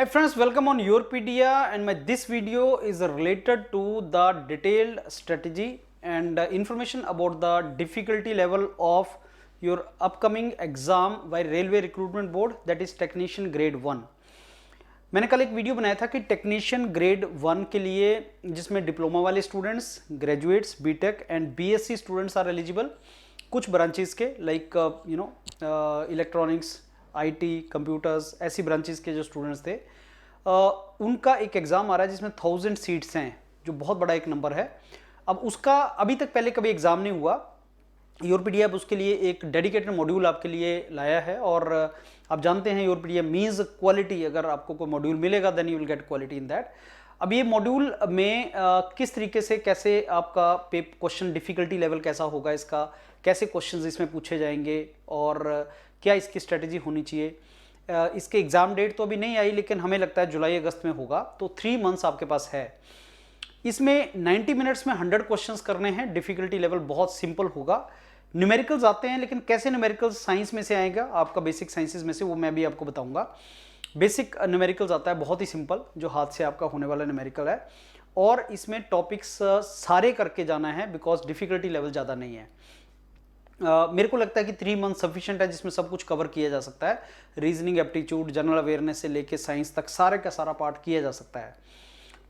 Hi friends, welcome on Yourpedia, and this video is related to the detailed strategy and information about the difficulty level of your upcoming exam by Railway Recruitment Board, that is Technician Grade 1. मैंने कल एक video बनाया था कि technician grade 1 के लिए जिसमें diploma वाले students, graduates, BTech and BSc students are eligible, कुछ ब्रांचेस के लाइक इलेक्ट्रॉनिक्स, आईटी, कंप्यूटर्स, ऐसी ब्रांचेस के जो स्टूडेंट्स थे उनका एक एग्ज़ाम आ रहा है जिसमें 1000 सीट्स हैं, जो बहुत बड़ा एक नंबर है। अब उसका अभी तक पहले कभी एग्ज़ाम नहीं हुआ। योरपीडिया उसके लिए एक डेडिकेटेड मॉड्यूल आपके लिए लाया है, और आप जानते हैं योरपीडिया मीन्स क्वालिटी। अगर आपको कोई मॉड्यूल मिलेगा then you will get quality in that. अब ये मॉड्यूल में किस तरीके से, कैसे आपका क्वेश्चन डिफिकल्टी लेवल कैसा होगा, इसका कैसे क्वेश्चंस इसमें पूछे जाएंगे और क्या इसकी स्ट्रेटजी होनी चाहिए। इसके एग्ज़ाम डेट तो अभी नहीं आई, लेकिन हमें लगता है जुलाई अगस्त में होगा, तो 3 मंथ्स आपके पास है। इसमें 90 मिनट्स में 100 क्वेश्चंस करने हैं। डिफिकल्टी लेवल बहुत सिंपल होगा। न्यूमेरिकल्स आते हैं, लेकिन कैसे न्यूमेरिकल्स साइंस में से आएगा, आपका बेसिक साइंसेज में से, वो मैं भी आपको बताऊंगा। बेसिक न्यूमेरिकल्स आता है बहुत ही सिंपल, जो हाथ से आपका होने वाला न्यूमेरिकल है, और इसमें टॉपिक्स सारे करके जाना है बिकॉज डिफिकल्टी लेवल ज़्यादा नहीं है। मेरे को लगता है कि 3 मंथ सफिशिएंट है, जिसमें सब कुछ कवर किया जा सकता है। रीजनिंग, एप्टीट्यूड, जनरल अवेयरनेस से लेके साइंस तक सारे का सारा पार्ट किया जा सकता है।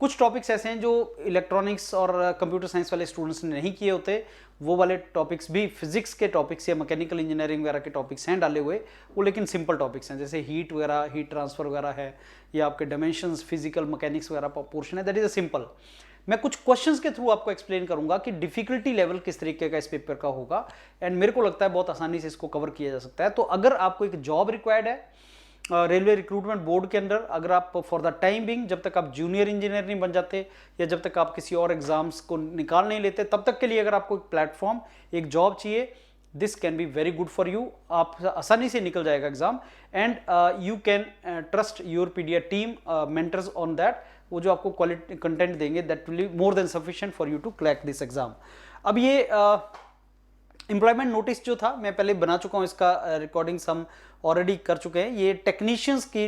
कुछ टॉपिक्स ऐसे हैं जो इलेक्ट्रॉनिक्स और कंप्यूटर साइंस वाले स्टूडेंट्स ने नहीं किए होते, वो वाले टॉपिक्स भी, फिजिक्स के टॉपिक्स या मैकेनिकल इंजीनियरिंग वगैरह के टॉपिक्स हैं डाले हुए, वो लेकिन सिंपल टॉपिक्स हैं, जैसे हीट वगैरह, हीट ट्रांसफर वगैरह है, या आपके डायमेंशंस, फिजिकल मैकेनिक्स वगैरह पोर्शन है, दैट इज अ सिंपल। मैं कुछ क्वेश्चंस के थ्रू आपको एक्सप्लेन करूंगा कि डिफिकल्टी लेवल किस तरीके का इस पेपर का होगा, एंड मेरे को लगता है बहुत आसानी से इसको कवर किया जा सकता है। तो अगर आपको एक जॉब रिक्वायर्ड है रेलवे रिक्रूटमेंट बोर्ड के अंदर, अगर आप फॉर द टाइम बिंग, जब तक आप जूनियर इंजीनियर नहीं बन जाते या जब तक आप किसी और एग्जाम्स को निकाल नहीं लेते, तब तक के लिए अगर आपको एक प्लेटफॉर्म, एक जॉब चाहिए, this can be very good for you. आप आसानी से निकल जाएगा exam, and you can trust Yourpedia team mentors on that. वो जो आपको क्वालिटी कंटेंट देंगे, that will be more than sufficient for you to crack this exam. अब ये एम्प्लॉयमेंट नोटिस जो था, मैं पहले बना चुका हूँ, इसका रिकॉर्डिंग्स हम ऑलरेडी कर चुके हैं। ये टेक्नीशियंस की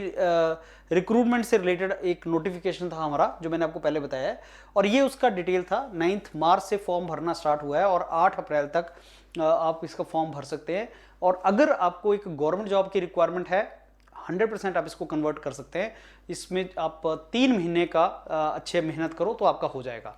रिक्रूटमेंट से रिलेटेड एक नोटिफिकेशन था हमारा, जो मैंने आपको पहले बताया है, और ये उसका डिटेल था। 9 मार्च से फॉर्म भरना स्टार्ट हुआ है, और 8 अप्रैल तक आप इसका फॉर्म भर सकते हैं। और अगर आपको एक गवर्नमेंट जॉब की रिक्वायरमेंट है, 100% आप इसको कन्वर्ट कर सकते हैं। इसमें आप 3 महीने का अच्छे मेहनत करो तो आपका हो जाएगा।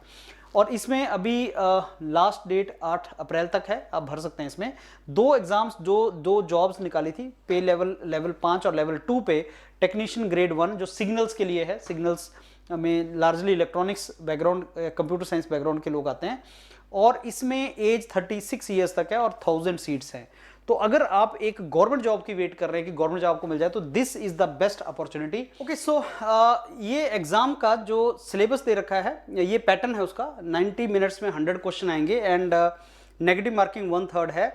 और इसमें अभी लास्ट डेट 8 अप्रैल तक है, आप भर सकते हैं। इसमें 2 एग्जाम्स, जो 2 जॉब्स निकाली थी, पे लेवल 5 और लेवल 2 पे टेक्नीशियन ग्रेड 1, जो सिग्नल्स के लिए है। सिग्नल्स में largely electronics background, computer science background के लोग आते हैं, और इसमें एज 36 ईयर्स तक है, और 1000 सीट्स हैं। तो अगर आप एक गवर्नमेंट जॉब की वेट कर रहे हैं कि गवर्नमेंट जॉब को मिल जाए, तो this is the best opportunity. Okay, so ये एग्जाम का जो सिलेबस दे रखा है, ये पैटर्न है उसका। 90 मिनट्स में 100 क्वेश्चन आएंगे, एंड नेगेटिव मार्किंग 1/3 है।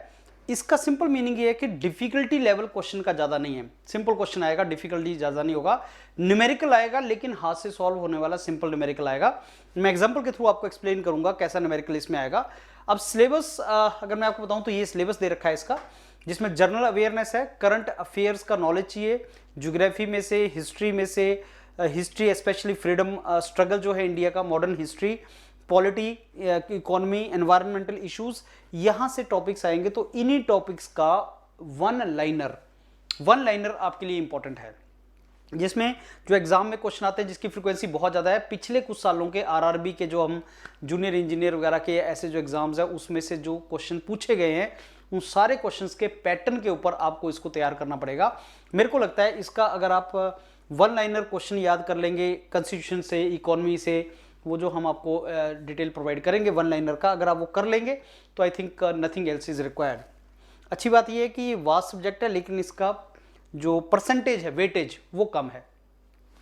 इसका सिंपल मीनिंग ये है कि डिफिकल्टी लेवल क्वेश्चन का ज़्यादा नहीं है। सिंपल क्वेश्चन आएगा, डिफिकल्टी ज़्यादा नहीं होगा। न्यूमेरिकल आएगा, लेकिन हाथ से सॉल्व होने वाला सिंपल न्यूमेरिकल आएगा। मैं एग्जाम्पल के थ्रू आपको एक्सप्लेन करूंगा कैसा न्यूमेरिकल इसमें आएगा। अब सिलेबस अगर मैं आपको बताऊं, तो ये सिलेबस दे रखा है इसका, जिसमें जनरल अवेयरनेस है, करंट अफेयर्स का नॉलेज चाहिए, ज्योग्राफी में से, हिस्ट्री में से, हिस्ट्री स्पेशली फ्रीडम स्ट्रगल जो है इंडिया का, modern history, polity, economy, environmental issues, यहाँ से टॉपिक्स आएंगे। तो इन्हीं टॉपिक्स का वन लाइनर आपके लिए इंपॉर्टेंट है, जिसमें जो एग्जाम में क्वेश्चन आते हैं, जिसकी फ्रीक्वेंसी बहुत ज़्यादा है। पिछले कुछ सालों के आरआरबी के, जो हम जूनियर इंजीनियर वगैरह के ऐसे जो एग्जाम्स हैं, उसमें से जो क्वेश्चन पूछे गए हैं, उन सारे क्वेश्चंस के पैटर्न के ऊपर आपको इसको तैयार करना पड़ेगा। मेरे को लगता है इसका अगर आप वन लाइनर क्वेश्चन याद कर लेंगे कॉन्स्टिट्यूशन से, इकोनॉमी से, वो जो हम आपको डिटेल प्रोवाइड करेंगे वन लाइनर का, अगर आप वो कर लेंगे तो I think nothing else is required. अच्छी बात ये है कि ये वास्ट सब्जेक्ट है, लेकिन इसका जो परसेंटेज है, वेटेज, वो कम है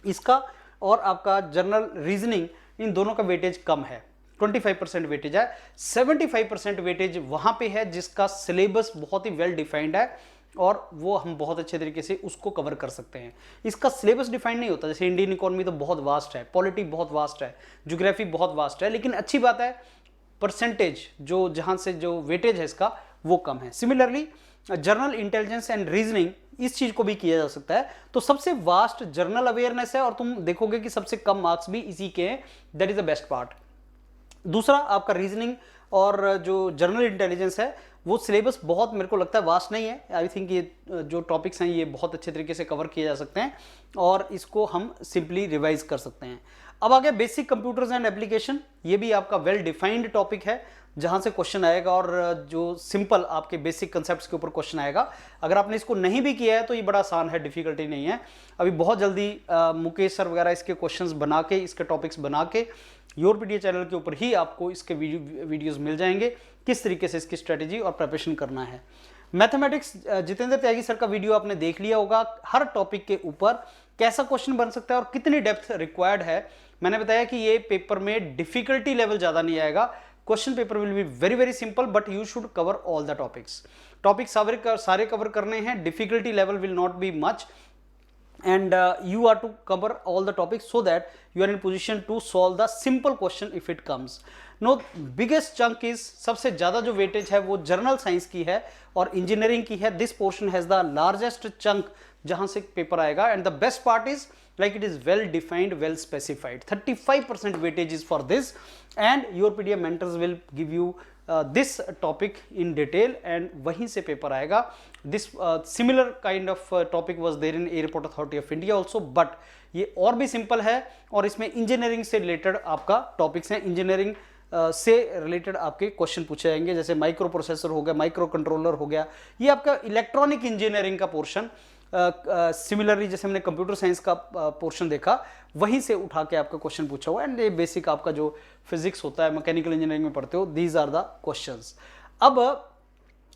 इसका, और आपका जनरल रीजनिंग, इन दोनों का वेटेज कम है। 25% वेटेज है। 75% वेटेज वहां पे है जिसका सिलेबस बहुत ही वेल डिफाइंड है, और वो हम बहुत अच्छे तरीके से उसको कवर कर सकते हैं। इसका सिलेबस डिफाइंड नहीं होता, जैसे इंडियन इकोनॉमी तो बहुत वास्ट है, पॉलिटी बहुत वास्ट है, ज्योग्राफी बहुत वास्ट है, लेकिन अच्छी बात है परसेंटेज जो जहां से जो वेटेज है इसका वो कम है। Similarly general intelligence and reasoning, इस चीज को भी किया जा सकता है। तो सबसे वास्ट जर्नल अवेयरनेस है और तुम देखोगे कि सबसे कम मार्क्स भी इसी के हैं। That is the best part. दूसरा आपका रीजनिंग और जो जनरल इंटेलिजेंस है वो सिलेबस बहुत मेरे को लगता है वास्ट नहीं है। आई थिंक ये जो टॉपिक्स हैं ये बहुत अच्छे तरीके से कवर किए जा सकते हैं और इसको हम सिंपली रिवाइज कर सकते हैं। अब आ गया बेसिक कंप्यूटर्स एंड एप्लीकेशन। ये भी आपका वेल डिफाइंड टॉपिक है जहां से क्वेश्चन आएगा और जो सिंपल आपके बेसिक कंसेप्ट्स के ऊपर क्वेश्चन आएगा। अगर आपने इसको नहीं भी किया है तो ये बड़ा आसान है, डिफिकल्टी नहीं है। अभी बहुत जल्दी मुकेश सर वगैरह इसके क्वेश्चंस बना के, इसके टॉपिक्स बना के योरपीडिया चैनल के ऊपर ही आपको इसके वीडियोस मिल जाएंगे किस तरीके से इसकी स्ट्रेटेजी और प्रिपरेशन करना है। मैथमेटिक्स जितेंद्र त्यागी सर का वीडियो आपने देख लिया होगा, हर टॉपिक के ऊपर कैसा क्वेश्चन बन सकता है और कितनी डेप्थ रिक्वायर्ड है। मैंने बताया कि ये पेपर में डिफिकल्टी लेवल ज्यादा नहीं आएगा, question paper will be very very simple but you should cover all the topics सारे कवर करने हैं। Difficulty level will not be much and you are to cover all the topics so that you are in position to solve the simple question if it comes. Now biggest chunk is, सबसे ज़्यादा जो weightage है वो journal science की है और engineering की है। This portion has the largest chunk जहाँ से पेपर आएगा and the best part is like it is well defined, well specified. 35% weightage is for this and Yourpedia mentors will give you this topic in detail and वहीं से paper आएगा। This similar kind of topic was there in Airport Authority of India also, but ये और भी simple है और इसमें engineering से रिलेटेड आपका टॉपिक्स हैं। इंजीनियरिंग से रिलेटेड आपके क्वेश्चन पूछे जाएंगे, जैसे माइक्रो प्रोसेसर हो गया, माइक्रो कंट्रोलर हो गया, ये आपका इलेक्ट्रॉनिक इंजीनियरिंग का पोर्शन। सिमिलरली जैसे हमने कंप्यूटर साइंस का पोर्शन देखा वहीं से उठा के आपका क्वेश्चन पूछा हुआ एंड ये बेसिक आपका जो फिजिक्स होता है मैकेनिकल इंजीनियरिंग में पढ़ते हो, दीज आर द क्वेश्चंस। अब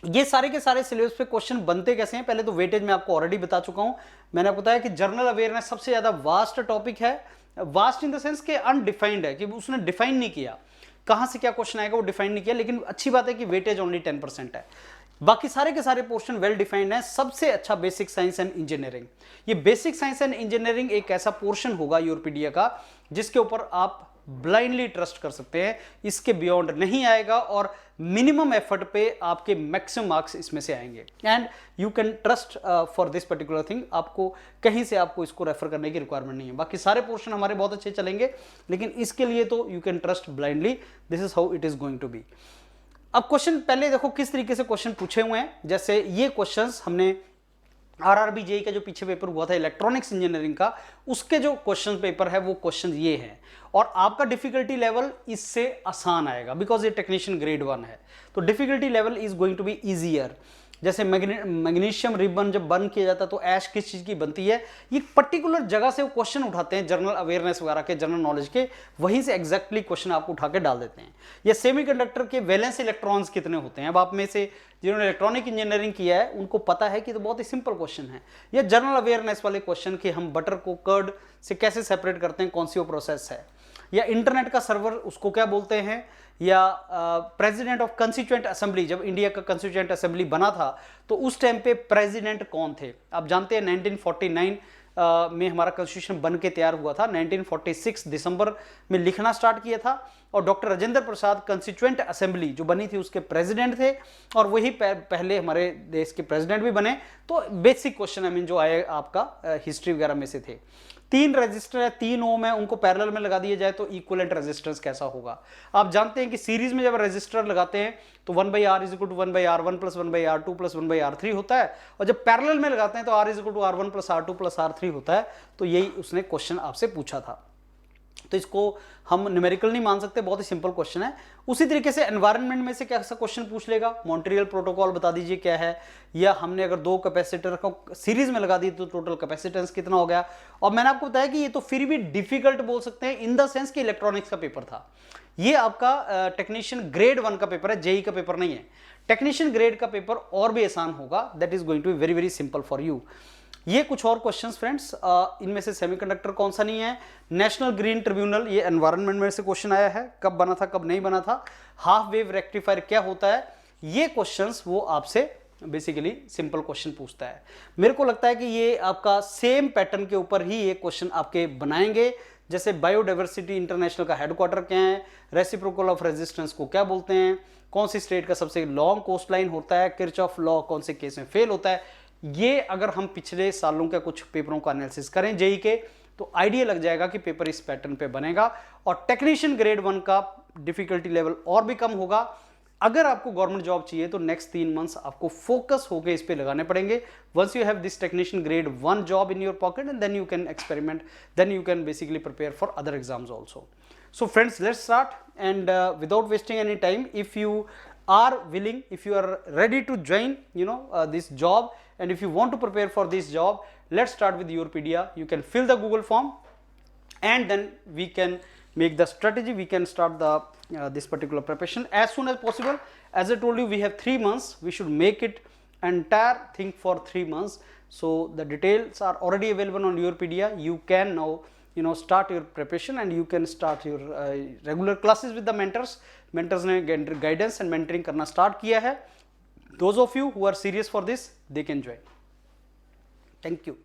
ये सारे के सारे सिलेबस पे क्वेश्चन बनते कैसे हैं, पहले तो वेटेज मैं आपको ऑलरेडी बता चुका हूं। मैंने आपको बताया कि जर्नल अवेयरनेस सबसे ज्यादा वास्ट टॉपिक है। वास्ट इन द सेंस के अनडिफाइंड है, कि उसने डिफाइन नहीं किया कहां से क्या क्वेश्चन आएगा, वो डिफाइन नहीं किया। लेकिन अच्छी बात है कि वेटेज ओनली 10% है, बाकी सारे के सारे पोर्शन वेल डिफाइंड है। सबसे अच्छा बेसिक साइंस एंड इंजीनियरिंग। ये बेसिक साइंस एंड इंजीनियरिंग एक ऐसा पोर्शन होगा योरपीडिया का जिसके ऊपर आप ब्लाइंडली ट्रस्ट कर सकते हैं, इसके बियॉन्ड नहीं आएगा और मिनिमम एफर्ट पे आपके मैक्सिमम मार्क्स इसमें से आएंगे and you can trust for this particular thing. आपको कहीं से आपको इसको रेफर करने की रिक्वायरमेंट नहीं है। बाकी सारे पोर्शन हमारे बहुत अच्छे चलेंगे लेकिन इसके लिए तो you can trust blindly. This is how it is going to be. अब क्वेश्चन पहले देखो किस तरीके से क्वेश्चन पूछे हुए हैं। जैसे ये क्वेश्चंस हमने आरआरबी जेईई का जो पीछे पेपर हुआ था इलेक्ट्रॉनिक्स इंजीनियरिंग का, उसके जो क्वेश्चन पेपर है वो क्वेश्चन ये हैं और आपका डिफिकल्टी लेवल इससे आसान आएगा बिकॉज ये टेक्नीशियन ग्रेड 1 है, तो difficulty level is going to be easier. जैसे मैग्नीशियम रिबन जब बर्न किया जाता है तो ऐश किस चीज़ की बनती है, ये पर्टिकुलर जगह से वो क्वेश्चन उठाते हैं जनरल अवेयरनेस वगैरह के, जनरल नॉलेज के, वहीं से एग्जैक्टली क्वेश्चन आपको उठा के डाल देते हैं। या सेमीकंडक्टर के वैलेंस इलेक्ट्रॉन्स कितने होते हैं, अब आप में से जिन्होंने इलेक्ट्रॉनिक इंजीनियरिंग किया है उनको पता है कि तो बहुत ही सिंपल क्वेश्चन है। या जनरल अवेयरनेस वाले क्वेश्चन कि हम बटर को कर्ड से कैसे सेपरेट करते हैं, कौन सी वो प्रोसेस है। या इंटरनेट का सर्वर उसको क्या बोलते हैं। या प्रेसिडेंट ऑफ कंस्टिट्यूएंट असेंबली, जब इंडिया का कंस्टिट्यूएंट असेंबली बना था तो उस टाइम पे प्रेसिडेंट कौन थे। आप जानते हैं 1949 में हमारा कॉन्स्टिट्यूशन बन के तैयार हुआ था। 1946 दिसंबर में लिखना स्टार्ट किया था और doctor Rajendra Prasad constituent assembly जो बनी थी उसके प्रेसिडेंट थे और वही पहले हमारे देश के प्रेसिडेंट भी बने। तो बेसिक क्वेश्चन आई मीन जो आए आपका हिस्ट्री वगैरह में से थे। 3 रजिस्टर है, 3 ओम है, उनको पैरेलल में लगा दिया जाए तो इक्विवेलेंट रेजिस्टेंस कैसा होगा। आप जानते हैं कि सीरीज में जब रजिस्टर लगाते हैं तो 1/r is equal to 1/r1 plus 1/r2 plus 1/r3 होता है और जब पैरेलल में लगाते हैं तो r is equal to r1 plus r2 plus r3 होता है। तो यही उसने क्वेश्चन आपसे पूछा था, तो इसको हम न्यूमेरिकल नहीं मान सकते, बहुत ही सिंपल क्वेश्चन है। उसी तरीके से एनवायरनमेंट में से कैसा क्वेश्चन पूछ लेगा, मॉन्ट्रियल प्रोटोकॉल बता दीजिए क्या है, या हमने अगर 2 कैपेसिटर को सीरीज में लगा दी तो टोटल कैपेसिटेंस कितना हो गया। और मैंने आपको बताया कि ये तो फिर भी डिफिकल्ट बोल सकते हैं इन द सेंस कि इलेक्ट्रॉनिक्स का पेपर था। ये आपका टेक्नीशियन ग्रेड 1 का पेपर है, जेईई का पेपर नहीं है। टेक्नीशियन ग्रेड का पेपर और भी आसान होगा, that is going to be very very simple for you. ये कुछ और क्वेश्चंस फ्रेंड्स, इनमें से सेमीकंडक्टर कौन सा नहीं है। नेशनल ग्रीन ट्रिब्यूनल, ये एनवायरनमेंट में से क्वेश्चन आया है, कब बना था कब नहीं बना था। हाफ वेव रेक्टिफायर क्या होता है, ये क्वेश्चंस वो आपसे बेसिकली सिंपल क्वेश्चन पूछता है। मेरे को लगता है कि ये आपका सेम पैटर्न के ऊपर ही ये क्वेश्चन आपके बनाएंगे। जैसे बायोडाइवर्सिटी इंटरनेशनल का हेडक्वार्टर क्या है, रेसिप्रोकल ऑफ रेजिस्टेंस को क्या बोलते हैं, कौन सी स्टेट का सबसे लॉन्ग कोस्ट लाइन होता है, किरचॉफ लॉ कौन से केस में फेल होता है, ये अगर हम पिछले सालों के कुछ पेपरों का एनालिसिस करें जेई के, तो आइडिया लग जाएगा कि पेपर इस पैटर्न पे बनेगा और टेक्नीशियन ग्रेड 1 का डिफिकल्टी लेवल और भी कम होगा। अगर आपको गवर्नमेंट जॉब चाहिए तो नेक्स्ट 3 मंथ्स आपको फोकस होकर इस पे लगाने पड़ेंगे। Once you have this technician grade 1 job in your pocket and then you can experiment, then you can basically prepare for other exams also. So friends, let's start, and without wasting any time, if you are willing, if you are ready to join this job, and if you want to prepare for this job, let's start with Yourpedia. You can fill the Google form and then we can make the strategy, we can start the this particular preparation as soon as possible. As I told you, we have 3 months, we should make it entire thing for 3 months. So the details are already available on Yourpedia. You can now start your preparation and you can start your regular classes with the mentors. Mentors ने guidance and mentoring करना start किया है. Those of you who are serious for this, they can join. Thank you.